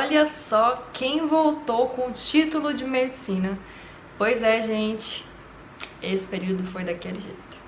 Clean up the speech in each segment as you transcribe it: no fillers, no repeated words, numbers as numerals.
Olha só quem voltou com o título de medicina. Pois é, gente, esse período foi daquele jeito.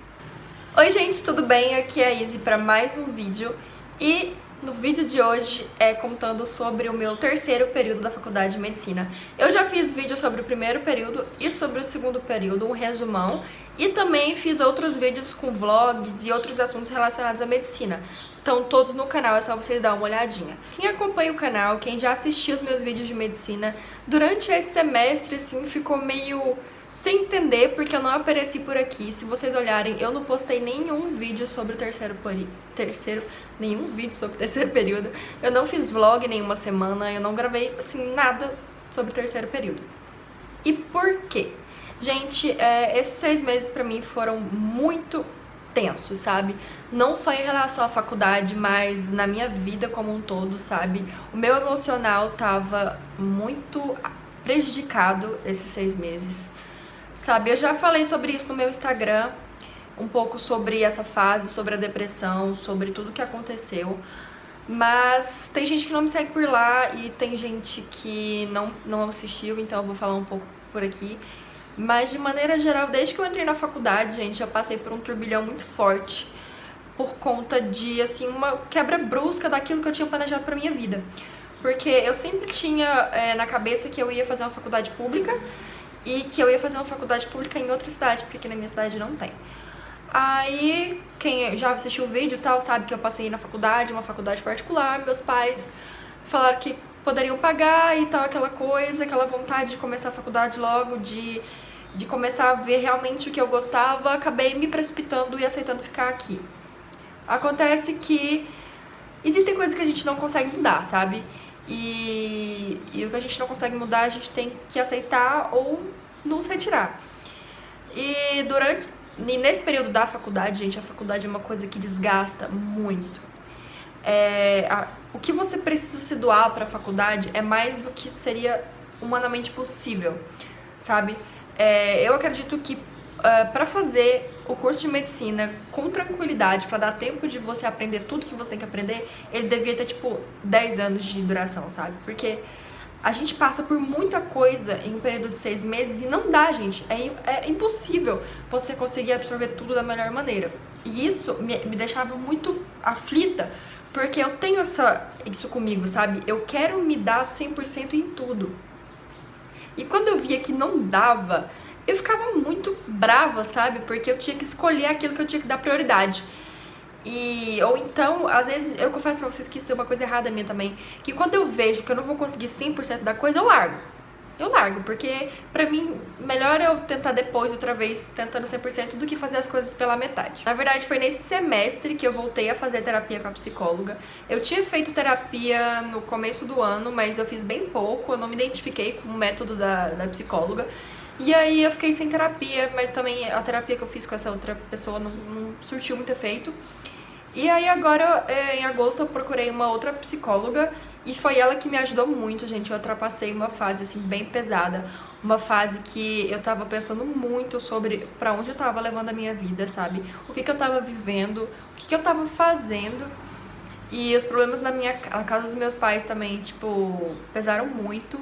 Oi, gente, tudo bem? Aqui é a Izzy para mais um vídeo. E no vídeo de hoje é contando sobre o meu terceiro período da faculdade de medicina. Eu já fiz vídeo sobre o primeiro período e sobre o segundo período, um resumão. E também fiz outros vídeos com vlogs e outros assuntos relacionados à medicina. Estão todos no canal, é só vocês darem uma olhadinha. Quem acompanha o canal, quem já assistiu os meus vídeos de medicina, durante esse semestre, assim, ficou meio sem entender porque eu não apareci por aqui. Se vocês olharem, eu não postei nenhum vídeo sobre o terceiro período. Eu não fiz vlog nenhuma semana, eu não gravei, assim, nada sobre o terceiro período. E por quê? Gente, esses 6 meses pra mim foram muito tensos, sabe? Não só em relação à faculdade, mas na minha vida como um todo, sabe? O meu emocional tava muito prejudicado esses 6 meses, sabe? Eu já falei sobre isso no meu Instagram, um pouco sobre essa fase, sobre a depressão, sobre tudo que aconteceu. Mas tem gente que não me segue por lá e tem gente que não assistiu, então eu vou falar um pouco por aqui. Mas de maneira geral, desde que eu entrei na faculdade, gente, eu passei por um turbilhão muito forte por conta de, assim, uma quebra brusca daquilo que eu tinha planejado pra minha vida. Porque eu sempre tinha na cabeça que eu ia fazer uma faculdade pública e que eu ia fazer uma faculdade pública em outra cidade, porque aqui na minha cidade não tem. Aí, quem já assistiu o vídeo e tal, sabe que eu passei na faculdade, uma faculdade particular, meus pais falaram que poderiam pagar e tal, aquela coisa, aquela vontade de começar a faculdade logo, de começar a ver realmente o que eu gostava, acabei me precipitando e aceitando ficar aqui. Acontece que existem coisas que a gente não consegue mudar, sabe? E o que a gente não consegue mudar, a gente tem que aceitar ou nos retirar. E nesse período da faculdade, gente, a faculdade é uma coisa que desgasta muito. O que você precisa se doar para a faculdade é mais do que seria humanamente possível, sabe? Eu acredito que para fazer o curso de medicina com tranquilidade, para dar tempo de você aprender tudo que você tem que aprender, ele devia ter, tipo, 10 anos de duração, sabe? Porque a gente passa por muita coisa em um período de 6 meses e não dá, gente. É impossível você conseguir absorver tudo da melhor maneira. E isso me deixava muito aflita, porque eu tenho isso comigo, sabe? Eu quero me dar 100% em tudo. E quando eu via que não dava, eu ficava muito brava, sabe? Porque eu tinha que escolher aquilo que eu tinha que dar prioridade. Ou então, às vezes, eu confesso pra vocês que isso é uma coisa errada minha também, que quando eu vejo que eu não vou conseguir 100% da coisa, eu largo. Eu largo, porque pra mim, melhor eu tentar depois, outra vez, tentando 100% do que fazer as coisas pela metade. Na verdade, foi nesse semestre que eu voltei a fazer terapia com a psicóloga. Eu tinha feito terapia no começo do ano, mas eu fiz bem pouco, eu não me identifiquei com o método da psicóloga. E aí eu fiquei sem terapia, mas também a terapia que eu fiz com essa outra pessoa não surtiu muito efeito. E aí agora, em agosto, eu procurei uma outra psicóloga e foi ela que me ajudou muito, gente. Eu ultrapassei uma fase, assim, bem pesada. Uma fase que eu tava pensando muito sobre pra onde eu tava levando a minha vida, sabe? O que eu tava vivendo, o que eu tava fazendo. E os problemas na casa dos meus pais também, tipo, pesaram muito.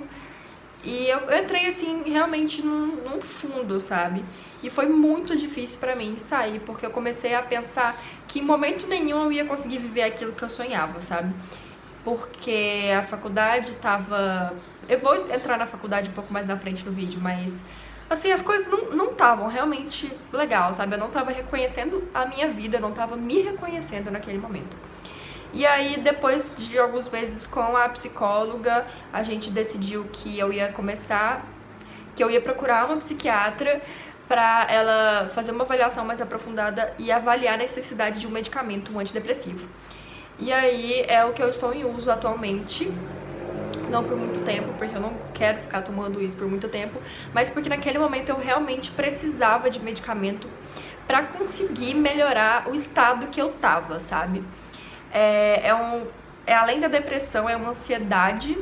E eu entrei, assim, realmente num fundo, sabe? E foi muito difícil pra mim sair, porque eu comecei a pensar que em momento nenhum eu ia conseguir viver aquilo que eu sonhava, sabe? Porque a faculdade tava... Eu vou entrar na faculdade um pouco mais na frente no vídeo, mas... assim, as coisas não estavam realmente legal, sabe? Eu não tava reconhecendo a minha vida, eu não tava me reconhecendo naquele momento. E aí, depois de alguns meses com a psicóloga, a gente decidiu que eu ia procurar uma psiquiatra pra ela fazer uma avaliação mais aprofundada e avaliar a necessidade de um medicamento, um antidepressivo. E aí, é o que eu estou em uso atualmente. Não por muito tempo, porque eu não quero ficar tomando isso por muito tempo, mas porque naquele momento eu realmente precisava de medicamento pra conseguir melhorar o estado que eu tava, sabe? Além da depressão, é uma ansiedade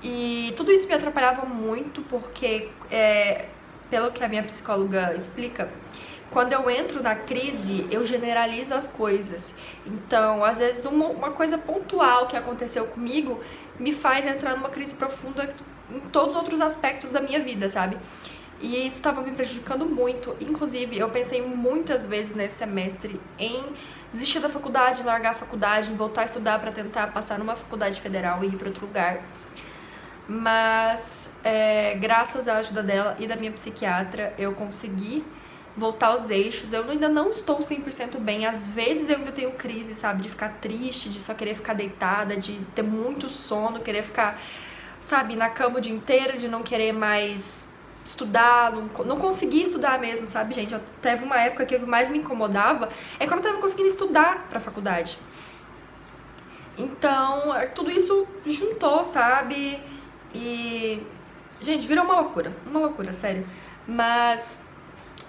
e tudo isso me atrapalhava muito porque, pelo que a minha psicóloga explica, quando eu entro na crise, eu generalizo as coisas. Então, às vezes, uma coisa pontual que aconteceu comigo, me faz entrar numa crise profunda em todos os outros aspectos da minha vida, sabe? E isso estava me prejudicando muito. Inclusive, eu pensei muitas vezes nesse semestre em desistir da faculdade, largar a faculdade, em voltar a estudar para tentar passar numa faculdade federal e ir para outro lugar. Mas, graças à ajuda dela e da minha psiquiatra, eu consegui voltar aos eixos. Eu ainda não estou 100% bem. Às vezes eu ainda tenho crise, sabe? De ficar triste, de só querer ficar deitada, de ter muito sono, querer ficar, sabe, na cama o dia inteiro, de não querer mais estudar, não conseguir estudar mesmo, sabe, gente? Teve uma época que o que mais me incomodava é quando eu tava conseguindo estudar pra faculdade. Então, tudo isso juntou, sabe? E, gente, virou uma loucura, sério. Mas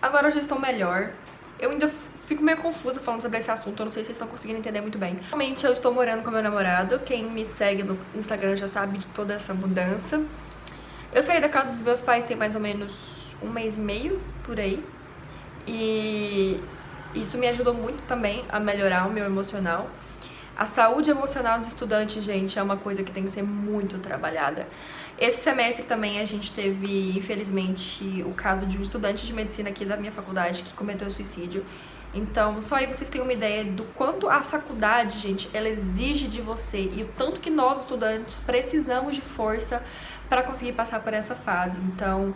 agora eu já estou melhor. Eu ainda fico meio confusa falando sobre esse assunto, eu não sei se vocês estão conseguindo entender muito bem. Realmente eu estou morando com meu namorado, quem me segue no Instagram já sabe de toda essa mudança. Eu saí da casa dos meus pais tem mais ou menos 1 mês e meio, por aí. E isso me ajudou muito também a melhorar o meu emocional. A saúde emocional dos estudantes, gente, é uma coisa que tem que ser muito trabalhada. Esse semestre também a gente teve, infelizmente, o caso de um estudante de medicina aqui da minha faculdade que cometeu suicídio. Então, só aí vocês têm uma ideia do quanto a faculdade, gente, ela exige de você e o tanto que nós, estudantes, precisamos de força para conseguir passar por essa fase. Então,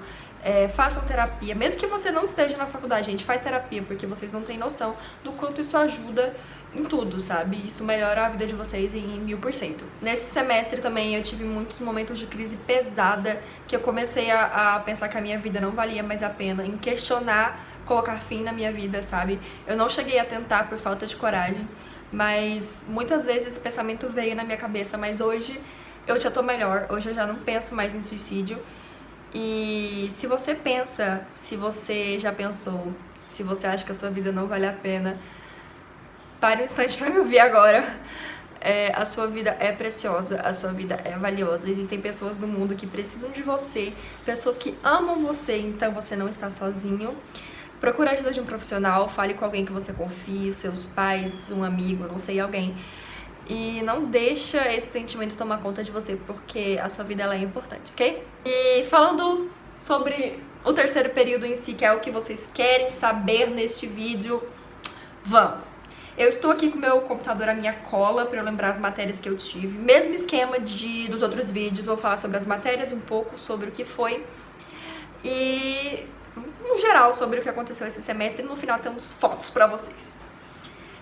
façam terapia. Mesmo que você não esteja na faculdade, gente, faz terapia, porque vocês não têm noção do quanto isso ajuda em tudo, sabe? Isso melhora a vida de vocês em 1000%. Nesse semestre também eu tive muitos momentos de crise pesada, que eu comecei a pensar que a minha vida não valia mais a pena, em questionar colocar fim na minha vida, sabe? Eu não cheguei a tentar por falta de coragem, mas muitas vezes esse pensamento veio na minha cabeça, mas hoje eu já tô melhor, hoje eu já não penso mais em suicídio. E se você pensa, se você já pensou, se você acha que a sua vida não vale a pena, pare um instante pra me ouvir agora. A sua vida é preciosa, a sua vida é valiosa. Existem pessoas no mundo que precisam de você, pessoas que amam você, então você não está sozinho. Procure a ajuda de um profissional, fale com alguém que você confie, seus pais, um amigo, não sei, alguém. E não deixa esse sentimento tomar conta de você, porque a sua vida ela é importante, ok? E falando sobre o terceiro período em si, que é o que vocês querem saber neste vídeo, vamos! Eu estou aqui com o meu computador, a minha cola, para eu lembrar as matérias que eu tive. Mesmo esquema dos outros vídeos, vou falar sobre as matérias, um pouco sobre o que foi. E, no geral, sobre o que aconteceu esse semestre. E no final temos fotos para vocês.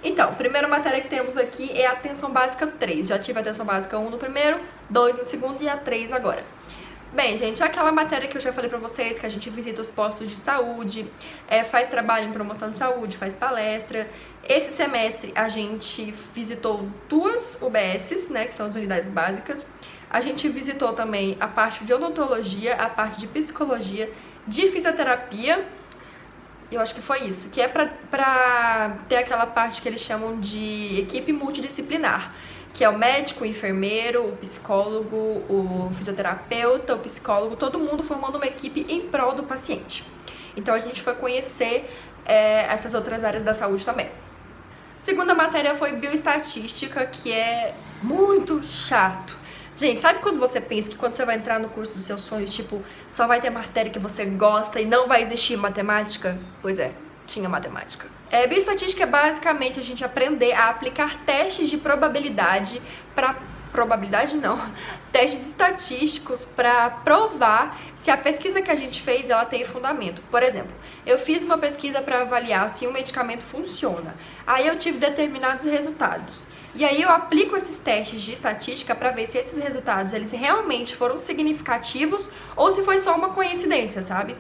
Então, a primeira matéria que temos aqui é a Atenção Básica 3. Já tive a Atenção Básica 1 no primeiro, 2 no segundo e a 3 agora. Bem, gente, é aquela matéria que eu já falei pra vocês, que a gente visita os postos de saúde, faz trabalho em promoção de saúde, faz palestra. Esse semestre a gente visitou 2 UBSs, né, que são as unidades básicas. A gente visitou também a parte de odontologia, a parte de psicologia, de fisioterapia. Eu acho que foi isso, que é pra ter aquela parte que eles chamam de equipe multidisciplinar, que é o médico, o enfermeiro, o psicólogo, o fisioterapeuta, o psicólogo, todo mundo formando uma equipe em prol do paciente. Então a gente foi conhecer essas outras áreas da saúde também. Segunda matéria foi bioestatística, que é muito chato. Gente, sabe quando você pensa que quando você vai entrar no curso dos seus sonhos, tipo, só vai ter matéria que você gosta e não vai existir matemática? Pois é, tinha matemática. Bioestatística é basicamente a gente aprender a aplicar testes de probabilidade para... Probabilidade não. Testes estatísticos para provar se a pesquisa que a gente fez, ela tem fundamento. Por exemplo, eu fiz uma pesquisa para avaliar se um medicamento funciona. Aí eu tive determinados resultados. E aí eu aplico esses testes de estatística para ver se esses resultados eles realmente foram significativos ou se foi só uma coincidência, sabe?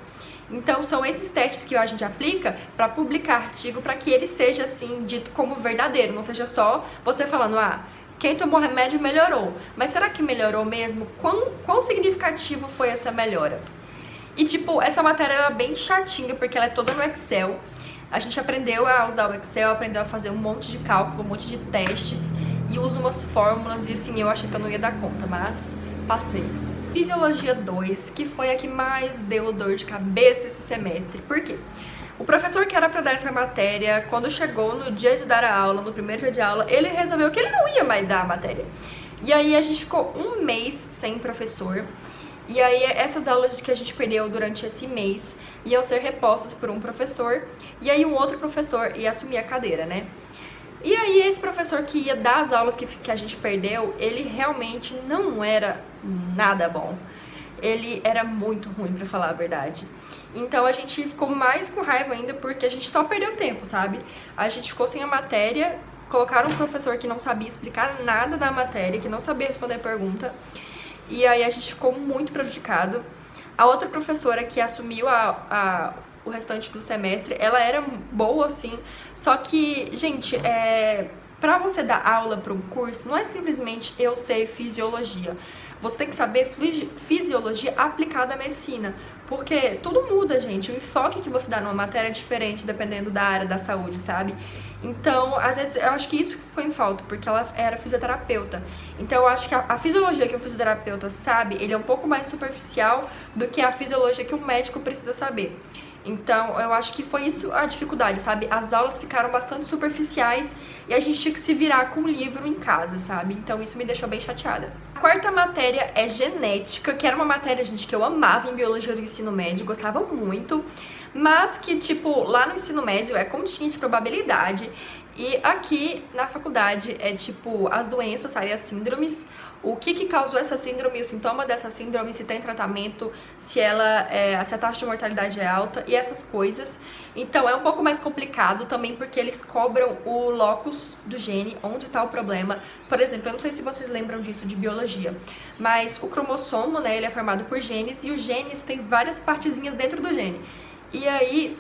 Então são esses testes que a gente aplica para publicar artigo para que ele seja assim dito como verdadeiro, não seja só você falando, quem tomou remédio melhorou. Mas será que melhorou mesmo? Quão significativo foi essa melhora? E tipo, essa matéria é bem chatinha porque ela é toda no Excel. A gente aprendeu a usar o Excel, aprendeu a fazer um monte de cálculo, um monte de testes e usa umas fórmulas e assim, eu achei que eu não ia dar conta, mas passei. Fisiologia 2, que foi a que mais deu dor de cabeça esse semestre. Por quê? O professor que era para dar essa matéria, quando chegou no dia de dar a aula, no primeiro dia de aula, ele resolveu que ele não ia mais dar a matéria. E aí a gente ficou um mês sem professor. E aí essas aulas que a gente perdeu durante esse mês iam ser repostas por um professor. E aí um outro professor ia assumir a cadeira, né? E aí esse professor que ia dar as aulas que a gente perdeu, ele realmente não era nada bom. Ele era muito ruim, pra falar a verdade. Então a gente ficou mais com raiva ainda porque a gente só perdeu tempo, sabe? A gente ficou sem a matéria, colocaram um professor que não sabia explicar nada da matéria, que não sabia responder a pergunta. E aí a gente ficou muito prejudicado. A outra professora que assumiu o restante do semestre, ela era boa, sim. Só que, gente, pra você dar aula para um curso, não é simplesmente eu sei fisiologia. Você tem que saber fisiologia aplicada à medicina. Porque tudo muda, gente. O enfoque que você dá numa matéria é diferente dependendo da área da saúde, sabe? Então, às vezes, eu acho que isso ficou em falta, porque ela era fisioterapeuta. Então, eu acho que a fisiologia que o fisioterapeuta sabe, ele é um pouco mais superficial do que a fisiologia que o médico precisa saber. Então, eu acho que foi isso a dificuldade, sabe? As aulas ficaram bastante superficiais e a gente tinha que se virar com o livro em casa, sabe? Então, isso me deixou bem chateada. A quarta matéria é genética, que era uma matéria, gente, que eu amava em biologia do ensino médio, gostava muito, mas que, tipo, lá no ensino médio é continha de probabilidade. E aqui na faculdade é tipo as doenças, sabe, as síndromes, o que causou essa síndrome, o sintoma dessa síndrome, se tem tratamento, se a taxa de mortalidade é alta e essas coisas. Então é um pouco mais complicado também porque eles cobram o locus do gene, onde está o problema. Por exemplo, eu não sei se vocês lembram disso de biologia, mas o cromossomo, né, ele é formado por genes e os genes têm várias partezinhas dentro do gene. E aí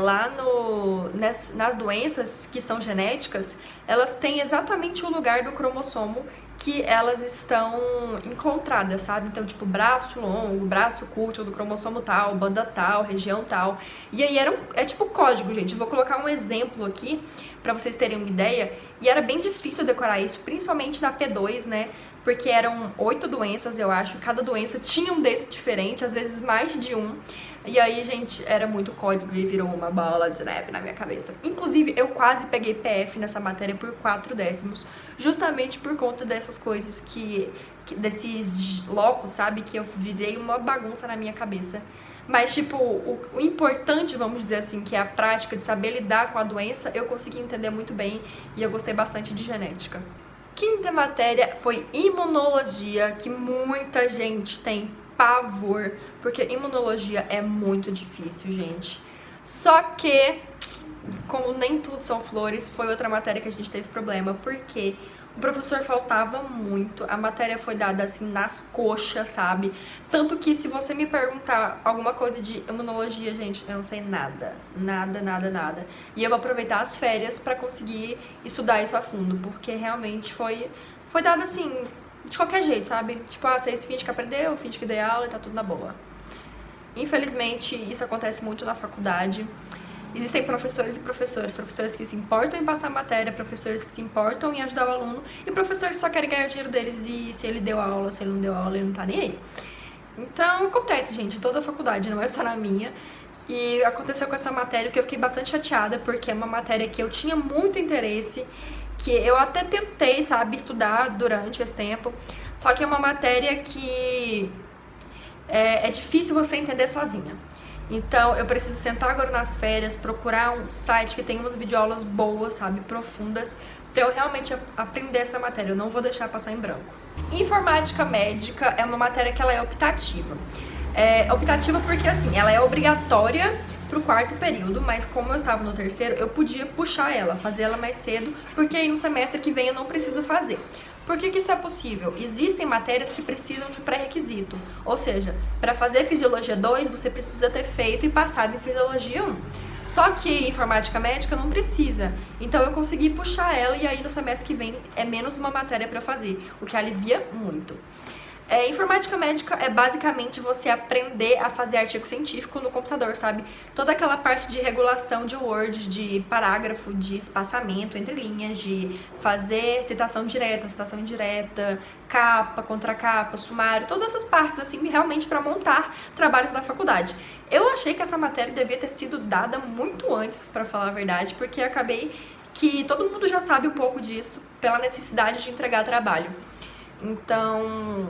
lá nas doenças que são genéticas, elas têm exatamente o lugar do cromossomo que elas estão encontradas, sabe? Então, tipo, braço longo, braço curto do cromossomo tal, banda tal, região tal. E aí é tipo código, gente. Vou colocar um exemplo aqui pra vocês terem uma ideia. E era bem difícil decorar isso, principalmente na P2, né? Porque eram 8 doenças, eu acho. Cada doença tinha um desse diferente, às vezes mais de um. E aí, gente, era muito código e virou uma bola de neve na minha cabeça. Inclusive, eu quase peguei PF nessa matéria por 4 décimos, justamente por conta dessas coisas desses locos, sabe? Que eu virei uma bagunça na minha cabeça. Mas, tipo, o importante, vamos dizer assim, que é a prática de saber lidar com a doença, eu consegui entender muito bem e eu gostei bastante de genética. Quinta matéria foi imunologia, que muita gente tem pavor, porque imunologia é muito difícil, gente. Só que, como nem tudo são flores, foi outra matéria que a gente teve problema, porque o professor faltava muito, a matéria foi dada assim nas coxas, sabe? Tanto que se você me perguntar alguma coisa de imunologia, gente, eu não sei nada. Nada, nada, nada. E eu vou aproveitar as férias pra conseguir estudar isso a fundo, porque realmente foi dado assim, de qualquer jeito, sabe? Tipo, vocês fingem que aprendeu, fingem que dei aula e tá tudo na boa. Infelizmente, isso acontece muito na faculdade. Existem professores e professores que se importam em passar a matéria, professores que se importam em ajudar o aluno e professores que só querem ganhar o dinheiro deles e se ele deu aula, se ele não deu aula, ele não tá nem aí. Então, acontece, gente, em toda a faculdade, não é só na minha. E aconteceu com essa matéria que eu fiquei bastante chateada, porque é uma matéria que eu tinha muito interesse, que eu até tentei, sabe, estudar durante esse tempo, só que é uma matéria que é difícil você entender sozinha. Então, eu preciso sentar agora nas férias, procurar um site que tenha umas videoaulas boas, sabe, profundas, pra eu realmente aprender essa matéria. Eu não vou deixar passar em branco. Informática médica é uma matéria que ela é optativa. É optativa porque, assim, ela é obrigatória pro 4º período, mas como eu estava no 3º, eu podia puxar ela, fazer ela mais cedo, porque aí no semestre que vem eu não preciso fazer. Por que isso é possível? Existem matérias que precisam de pré-requisito, ou seja, para fazer Fisiologia 2, você precisa ter feito e passado em Fisiologia 1. Só que informática médica não precisa, então eu consegui puxar ela e aí no semestre que vem é menos uma matéria para eu fazer, o que alivia muito. Informática médica é basicamente você aprender a fazer artigo científico no computador, sabe? Toda aquela parte de regulação de Word, de parágrafo, de espaçamento entre linhas, de fazer citação direta, citação indireta, capa, contracapa, sumário, todas essas partes, assim, realmente para montar trabalhos da faculdade. Eu achei que essa matéria devia ter sido dada muito antes, para falar a verdade, porque eu acabei que todo mundo já sabe um pouco disso pela necessidade de entregar trabalho. Então,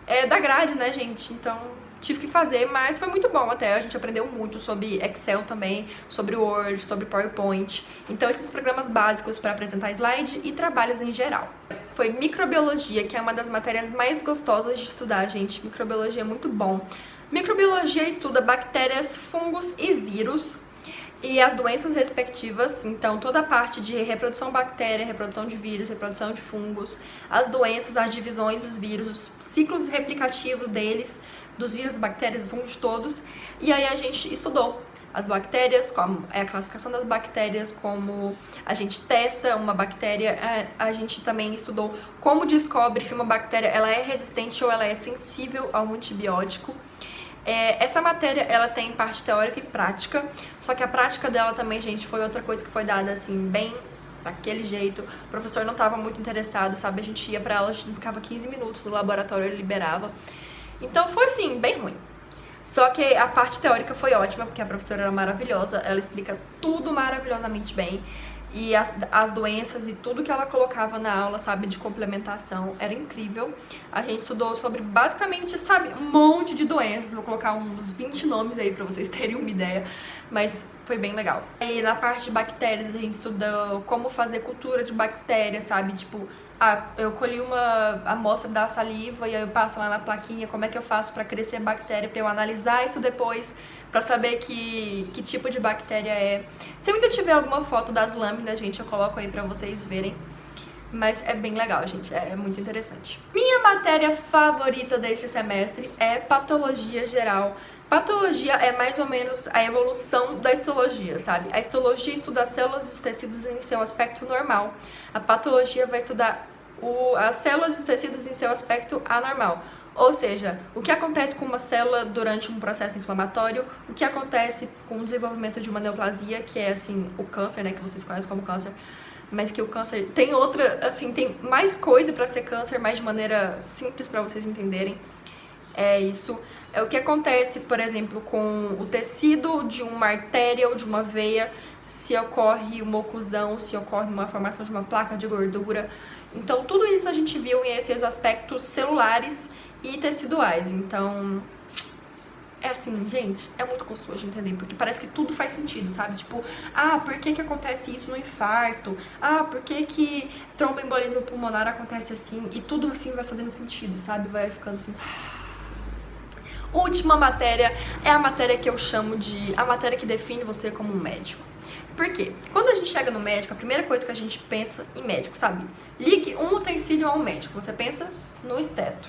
é da grade, né, gente? Então, tive que fazer, mas foi muito bom até. A gente aprendeu muito sobre Excel também, sobre Word, sobre PowerPoint. Então, esses programas básicos para apresentar slide e trabalhos em geral. Foi microbiologia, que é uma das matérias mais gostosas de estudar, gente. Microbiologia é muito bom. Microbiologia estuda bactérias, fungos e vírus e as doenças respectivas, então toda a parte de reprodução bactéria, reprodução de vírus, reprodução de fungos, as doenças, as divisões dos vírus, os ciclos replicativos deles, dos vírus, bactérias, fungos todos. E aí a gente estudou as bactérias, como é a classificação das bactérias, como a gente testa uma bactéria, a gente também estudou como descobre se uma bactéria ela é resistente ou ela é sensível a um antibiótico. Essa matéria, ela tem parte teórica e prática, só que a prática dela também, gente, foi outra coisa que foi dada, assim, bem daquele jeito. O professor não estava muito interessado, sabe? A gente ia pra aula, a gente ficava 15 minutos no laboratório, ele liberava. Então foi, assim, bem ruim. Só que a parte teórica foi ótima, porque a professora era maravilhosa, ela explica tudo maravilhosamente bem. E as doenças e tudo que ela colocava na aula, sabe, de complementação, era incrível. A gente estudou sobre, basicamente, sabe, um monte de doenças. Vou colocar uns 20 nomes aí pra vocês terem uma ideia, mas foi bem legal. E na parte de bactérias, a gente estudou como fazer cultura de bactérias, sabe, tipo, eu colhi uma amostra da saliva e aí eu passo lá na plaquinha como é que eu faço pra crescer bactéria, pra eu analisar isso depois, pra saber que tipo de bactéria é. Se eu ainda tiver alguma foto das lâminas, gente, eu coloco aí pra vocês verem. Mas é bem legal, gente, é muito interessante. Minha matéria favorita deste semestre é patologia geral. Patologia é mais ou menos a evolução da histologia, sabe? A histologia estuda as células e os tecidos em seu aspecto normal. A patologia vai estudar as células e os tecidos em seu aspecto anormal. Ou seja, o que acontece com uma célula durante um processo inflamatório, o que acontece com o desenvolvimento de uma neoplasia, que é, assim, o câncer, né, que vocês conhecem como câncer, mas que o câncer tem outra, assim, tem mais coisa pra ser câncer, mas de maneira simples pra vocês entenderem. É isso. É o que acontece, por exemplo, com o tecido de uma artéria ou de uma veia, se ocorre uma oclusão, se ocorre uma formação de uma placa de gordura. Então, tudo isso a gente viu em esses aspectos celulares e teciduais. Então, é assim, gente, é muito gostoso de entender, porque parece que tudo faz sentido, sabe? Tipo, por que acontece isso no infarto? Por que tromboembolismo pulmonar acontece assim? E tudo assim vai fazendo sentido, sabe? Vai ficando assim. Última matéria é a matéria que eu chamo de a matéria que define você como um médico. Por quê? Quando a gente chega no médico, a primeira coisa que a gente pensa em médico, sabe? Ligue um utensílio ao médico, você pensa no esteto.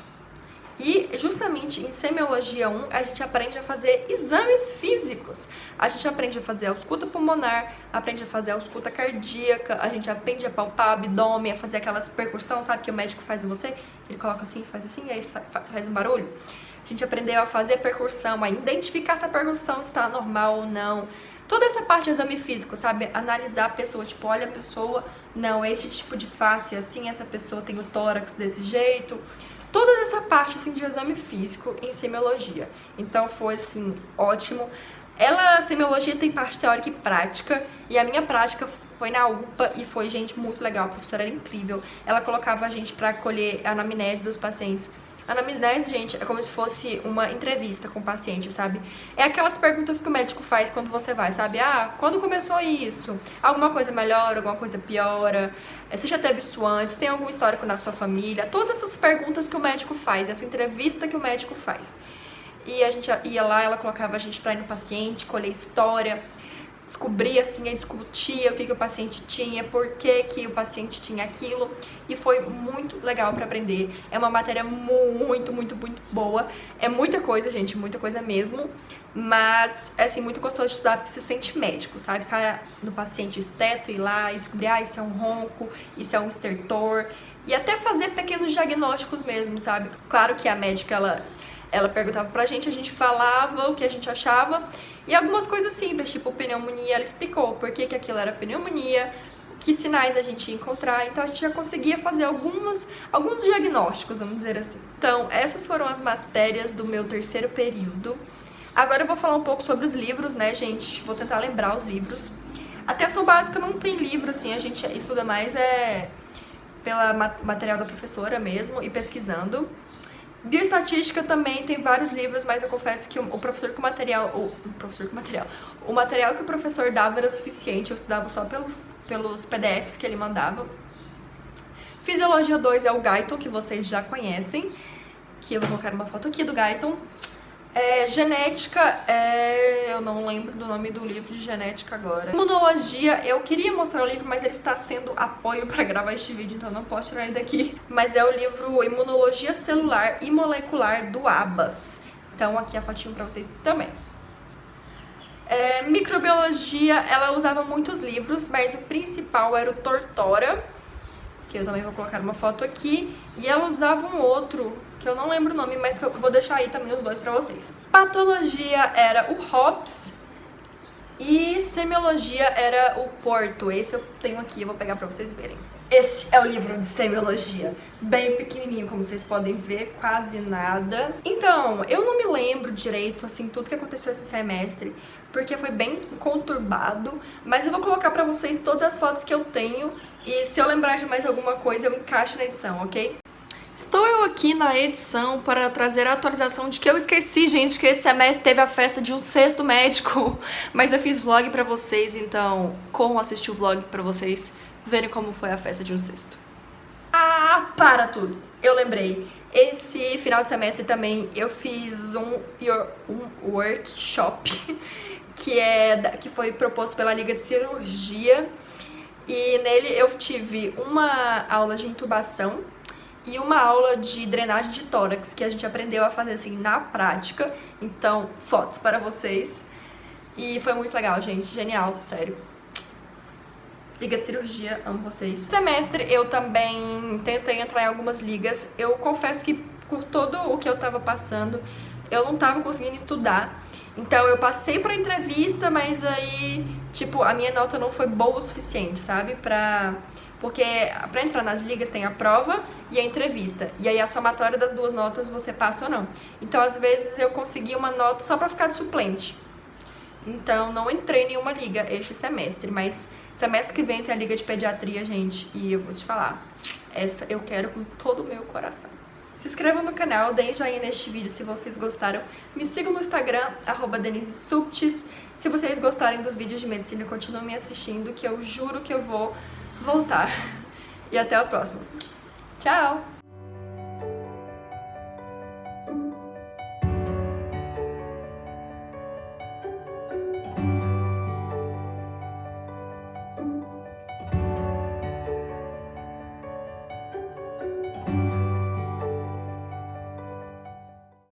E justamente em Semiologia 1 a gente aprende a fazer exames físicos. A gente aprende a fazer a ausculta pulmonar, aprende a fazer a ausculta cardíaca, a gente aprende a palpar abdômen, a fazer aquelas percussão, sabe, que o médico faz em você? Ele coloca assim, faz assim, e aí faz um barulho. A gente aprendeu a fazer percussão, a identificar se a percussão está normal ou não. Toda essa parte de exame físico, sabe? Analisar a pessoa, tipo, olha a pessoa, não, esse tipo de face assim, essa pessoa tem o tórax desse jeito. Toda essa parte, assim, de exame físico em semiologia. Então foi, assim, ótimo. A semiologia tem parte teórica e prática, e a minha prática foi na UPA e foi, gente, muito legal. A professora era incrível. Ela colocava a gente pra colher a anamnese dos pacientes. A anamnese, gente, é como se fosse uma entrevista com o paciente, sabe? É aquelas perguntas que o médico faz quando você vai, sabe? Quando começou isso? Alguma coisa melhora, alguma coisa piora? Você já teve isso antes? Tem algum histórico na sua família? Todas essas perguntas que o médico faz, essa entrevista que o médico faz. E a gente ia lá, ela colocava a gente pra ir no paciente, colher história, descobria, assim, e discutia o que o paciente tinha, por que o paciente tinha aquilo, e foi muito legal pra aprender. É uma matéria muito, muito, muito boa. É muita coisa, gente, muita coisa mesmo, mas é, assim, muito gostoso de estudar porque se sente médico, sabe? Ficar no paciente esteto, ir lá e descobrir, isso é um ronco, isso é um estertor, e até fazer pequenos diagnósticos mesmo, sabe? Claro que a médica, ela perguntava pra gente, a gente falava o que a gente achava, e algumas coisas simples, tipo pneumonia, ela explicou por que aquilo era pneumonia, que sinais a gente ia encontrar, então a gente já conseguia fazer alguns diagnósticos, vamos dizer assim. Então, essas foram as matérias do meu terceiro período. Agora eu vou falar um pouco sobre os livros, né, gente? Vou tentar lembrar os livros. Até básica não tem livro, assim, a gente estuda mais pela material da professora mesmo e pesquisando. Bioestatística também tem vários livros, mas eu confesso que o material que o professor dava era suficiente, eu estudava só pelos PDFs que ele mandava. Fisiologia 2 é o Guyton, que vocês já conhecem, que eu vou colocar uma foto aqui do Guyton. Genética, eu não lembro do nome do livro de genética agora. Imunologia, eu queria mostrar o livro, mas ele está sendo apoio para gravar este vídeo, então não posso tirar ele daqui. Mas é o livro Imunologia Celular e Molecular do Abbas. Então aqui a fotinho para vocês também. Microbiologia, ela usava muitos livros, mas o principal era o Tortora, que eu também vou colocar uma foto aqui, e ela usava um outro, que eu não lembro o nome, mas que eu vou deixar aí também os dois pra vocês. Patologia era o Hobbes e semiologia era o Porto. Esse eu tenho aqui, eu vou pegar pra vocês verem. Esse é o livro de semiologia, bem pequenininho, como vocês podem ver, quase nada. Então, eu não me lembro direito, assim, tudo que aconteceu esse semestre, porque foi bem conturbado, mas eu vou colocar pra vocês todas as fotos que eu tenho e se eu lembrar de mais alguma coisa, eu encaixo na edição, ok? Estou eu aqui na edição para trazer a atualização de que eu esqueci, gente, que esse semestre teve a festa de um sexto médico, mas eu fiz vlog pra vocês, então corram assistir o vlog pra vocês verem como foi a festa de um sexto. Ah, para tudo! Eu lembrei, esse final de semestre também eu fiz um workshop que foi proposto pela Liga de Cirurgia e nele eu tive uma aula de intubação e uma aula de drenagem de tórax, que a gente aprendeu a fazer assim na prática. Então, fotos para vocês. E foi muito legal, gente. Genial, sério. Liga de Cirurgia, amo vocês. Esse semestre eu também tentei entrar em algumas ligas. Eu confesso que por todo o que eu tava passando, eu não tava conseguindo estudar. Então eu passei pra entrevista, mas aí, tipo, a minha nota não foi boa o suficiente, sabe? Porque pra entrar nas ligas tem a prova e a entrevista. E aí a somatória das duas notas você passa ou não. Então às vezes eu consegui uma nota só pra ficar de suplente. Então não entrei em nenhuma liga este semestre. Mas semestre que vem tem a liga de pediatria, gente. E eu vou te falar, essa eu quero com todo o meu coração. Se inscrevam no canal, deem joinha neste vídeo se vocês gostaram. Me sigam no Instagram, @DeniseSuptis. Se vocês gostarem dos vídeos de medicina, continuem me assistindo, que eu juro que eu vou voltar. E até o próximo. Tchau!